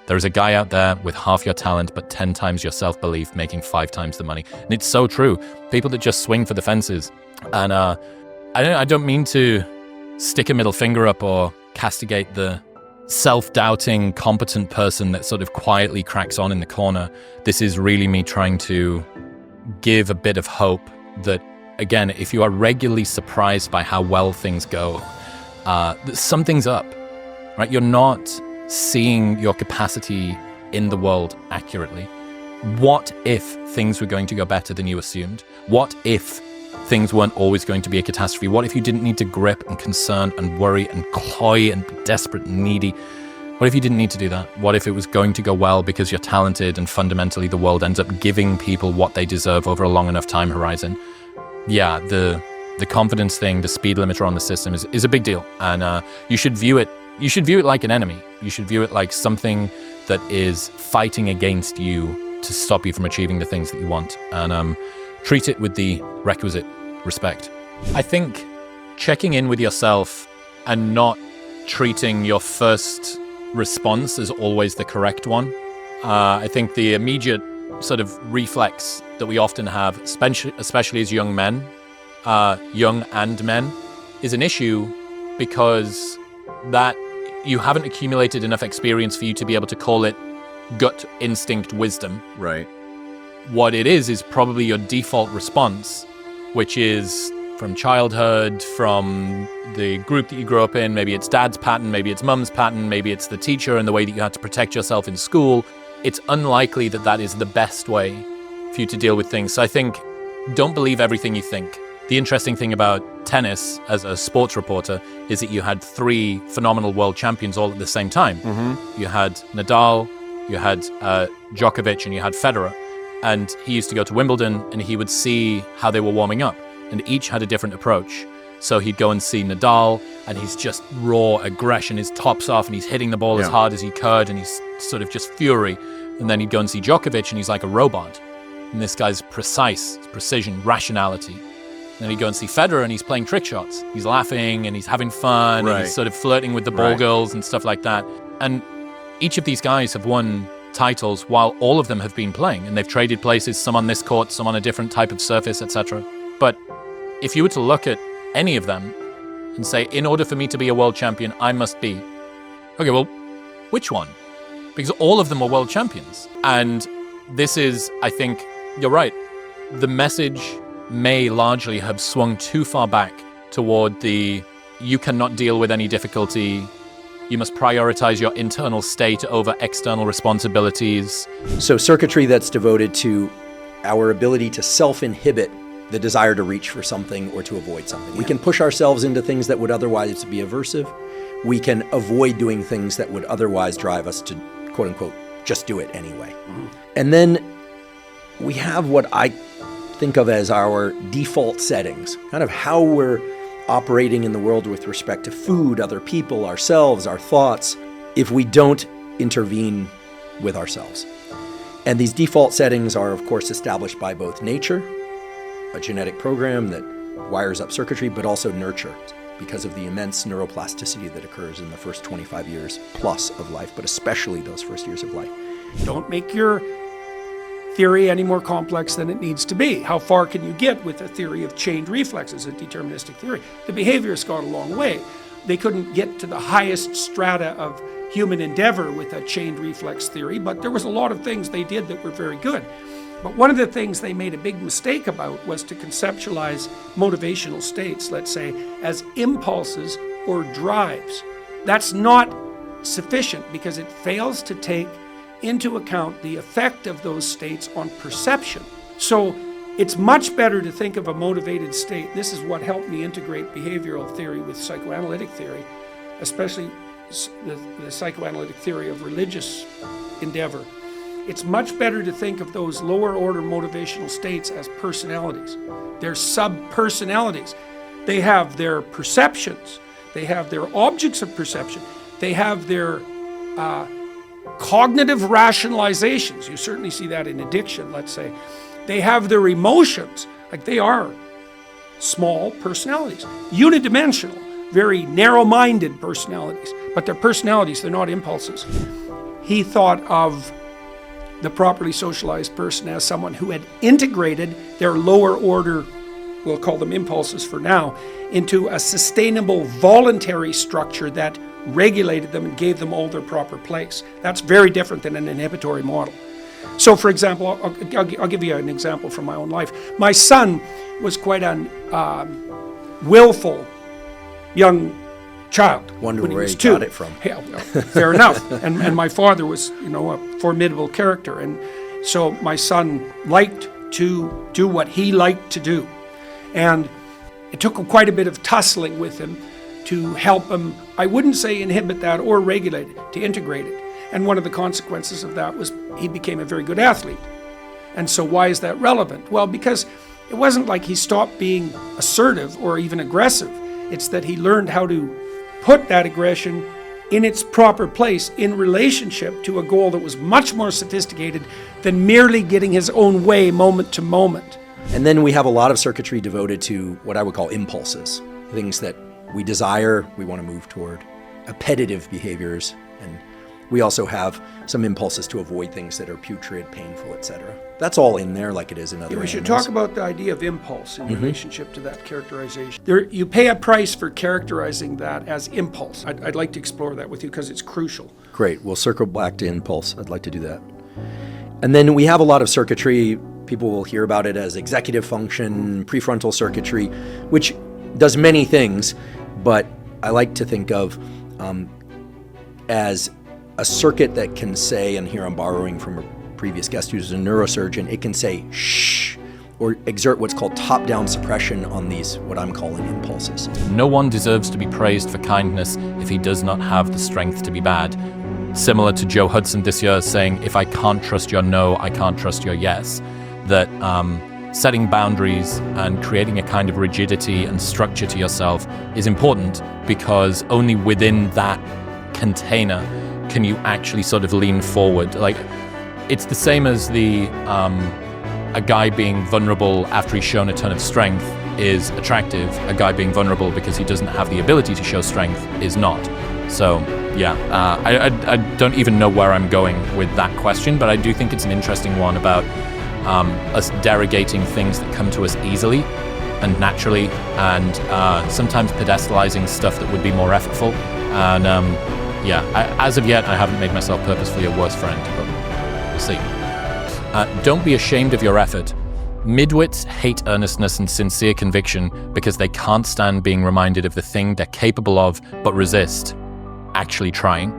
There is a guy out there with half your talent, but 10 times your self-belief, making 5 times the money. And it's so true. People that just swing for the fences. And I don't mean to stick a middle finger up or castigate the self-doubting, competent person that sort of quietly cracks on in the corner. This is really me trying to give a bit of hope that, again, if you are regularly surprised by how well things go, something's up, right? You're not seeing your capacity in the world accurately. What if things were going to go better than you assumed? What if things weren't always going to be a catastrophe? What if you didn't need to grip and concern and worry and cloy and be desperate and needy? What if you didn't need to do that? What if it was going to go well because you're talented and fundamentally the world ends up giving people what they deserve over a long enough time horizon? Yeah, the confidence thing, the speed limiter on the system is a big deal. And you should view it like an enemy. You should view it like something that is fighting against you to stop you from achieving the things that you want. And treat it with the requisite respect. I think checking in with yourself and not treating your first response as always the correct one. I think the immediate sort of reflex that we often have, especially as young men, young and men, is an issue because that you haven't accumulated enough experience for you to be able to call it gut instinct wisdom. Right. What it is probably your default response, which is from childhood, from the group that you grew up in. Maybe it's dad's pattern, maybe it's mum's pattern, maybe it's the teacher and the way that you had to protect yourself in school. It's unlikely that that is the best way for you to deal with things. So I think don't believe everything you think. The interesting thing about tennis as a sports reporter is that you had 3 phenomenal world champions all at the same time. Mm-hmm. You had Nadal, you had Djokovic, and you had Federer. And he used to go to Wimbledon and he would see how they were warming up. And each had a different approach. So he'd go and see Nadal and he's just raw aggression, his top's off and he's hitting the ball as hard as he could and he's sort of just fury. And then he'd go and see Djokovic and he's like a robot. And this guy's precise, precision, rationality. Then he'd go and see Federer and he's playing trick shots. He's laughing and he's having fun and he's sort of flirting with the ball girls and stuff like that. And each of these guys have won titles while all of them have been playing, and they've traded places, some on this court, some on a different type of surface, etc. But if you were to look at any of them and say, in order for me to be a world champion, I must be, okay, well, which one? Because all of them were world champions. And this is, I think, you're right. The message may largely have swung too far back toward the you cannot deal with any difficulty, you must prioritize your internal state over external responsibilities. So circuitry that's devoted to our ability to self-inhibit the desire to reach for something or to avoid something. Yeah. We can push ourselves into things that would otherwise be aversive. We can avoid doing things that would otherwise drive us to, quote unquote, just do it anyway. Mm-hmm. And then we have what I think of as our default settings, kind of how we're operating in the world with respect to food, other people, ourselves, our thoughts, if we don't intervene with ourselves. And these default settings are, of course, established by both nature, a genetic program that wires up circuitry, but also nurture, because of the immense neuroplasticity that occurs in the first 25 years plus of life, but especially those first years of life. Don't make your theory any more complex than it needs to be. How far can you get with a theory of chained reflexes, a deterministic theory? The behaviorists got a long way. They couldn't get to the highest strata of human endeavor with a chained reflex theory, but there was a lot of things they did that were very good. But one of the things they made a big mistake about was to conceptualize motivational states, let's say, as impulses or drives. That's not sufficient because it fails to take into account the effect of those states on perception. So it's much better to think of a motivated state. This is what helped me integrate behavioral theory with psychoanalytic theory, especially the psychoanalytic theory of religious endeavor. It's much better to think of those lower order motivational states as personalities. They're sub-personalities. They have their perceptions. They have their objects of perception. They have their cognitive rationalizations. You certainly see that in addiction, let's say. They have their emotions, like they are small personalities, unidimensional, very narrow-minded personalities, but they're personalities, they're not impulses. he thought of the properly socialized person as someone who had integrated their lower order, we'll call them impulses for now, into a sustainable voluntary structure that regulated them and gave them all their proper place. That's very different than an inhibitory model. So, for example, I'll give you an example from my own life. My son was quite an willful young child. Wonder when he where was he 2. got it from. Yeah, well, fair enough. And my father was, a formidable character. And so my son liked to do what he liked to do. And it took quite a bit of tussling with him to help him, I wouldn't say inhibit that or regulate it, to integrate it. And one of the consequences of that was he became a very good athlete. And so why is that relevant? Well, because it wasn't like he stopped being assertive or even aggressive. It's that he learned how to put that aggression in its proper place in relationship to a goal that was much more sophisticated than merely getting his own way moment to moment. And then we have a lot of circuitry devoted to what I would call impulses, things that we desire, we want to move toward, appetitive behaviors, and we also have some impulses to avoid things that are putrid, painful, etc. That's all in there like it is in other We should animals. talk about the idea of impulse in relationship to that characterization. You pay a price for characterizing that as impulse. I'd like to explore that with you because it's crucial. Great, we'll circle back to impulse. I'd like to do that. And then we have a lot of circuitry. People will hear about it as executive function, prefrontal circuitry, which does many things, but I like to think of as a circuit that can say, and here I'm borrowing from a previous guest who's a neurosurgeon, it can say shh, or exert what's called top-down suppression on these, what I'm calling impulses. No one deserves to be praised for kindness if he does not have the strength to be bad. Similar to Joe Hudson this year saying, if I can't trust your no, I can't trust your yes. That setting boundaries and creating a kind of rigidity and structure to yourself is important, because only within that container can you actually sort of lean forward. Like, it's the same as a guy being vulnerable after he's shown a ton of strength is attractive. A guy being vulnerable because he doesn't have the ability to show strength is not. So yeah, I don't even know where I'm going with that question, but I do think it's an interesting one about us derogating things that come to us easily and naturally, and sometimes pedestalizing stuff that would be more effortful. And as of yet, I haven't made myself purposefully a worse friend, but we'll see. Don't be ashamed of your effort. Midwits hate earnestness and sincere conviction because they can't stand being reminded of the thing they're capable of but resist actually trying.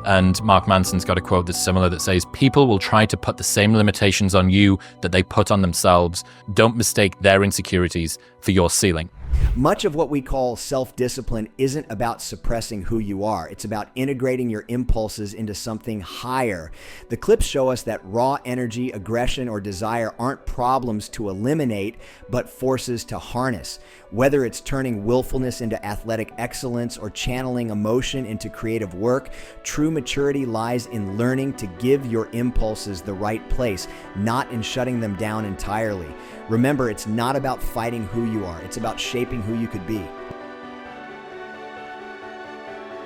And Mark Manson's got a quote that's similar that says, people will try to put the same limitations on you that they put on themselves. Don't mistake their insecurities for your ceiling. Much of what we call self-discipline isn't about suppressing who you are. It's about integrating your impulses into something higher. The clips show us that raw energy, aggression, or desire aren't problems to eliminate, but forces to harness. Whether it's turning willfulness into athletic excellence or channeling emotion into creative work, true maturity lies in learning to give your impulses the right place, not in shutting them down entirely. Remember, it's not about fighting who you are. It's about shaping who you could be.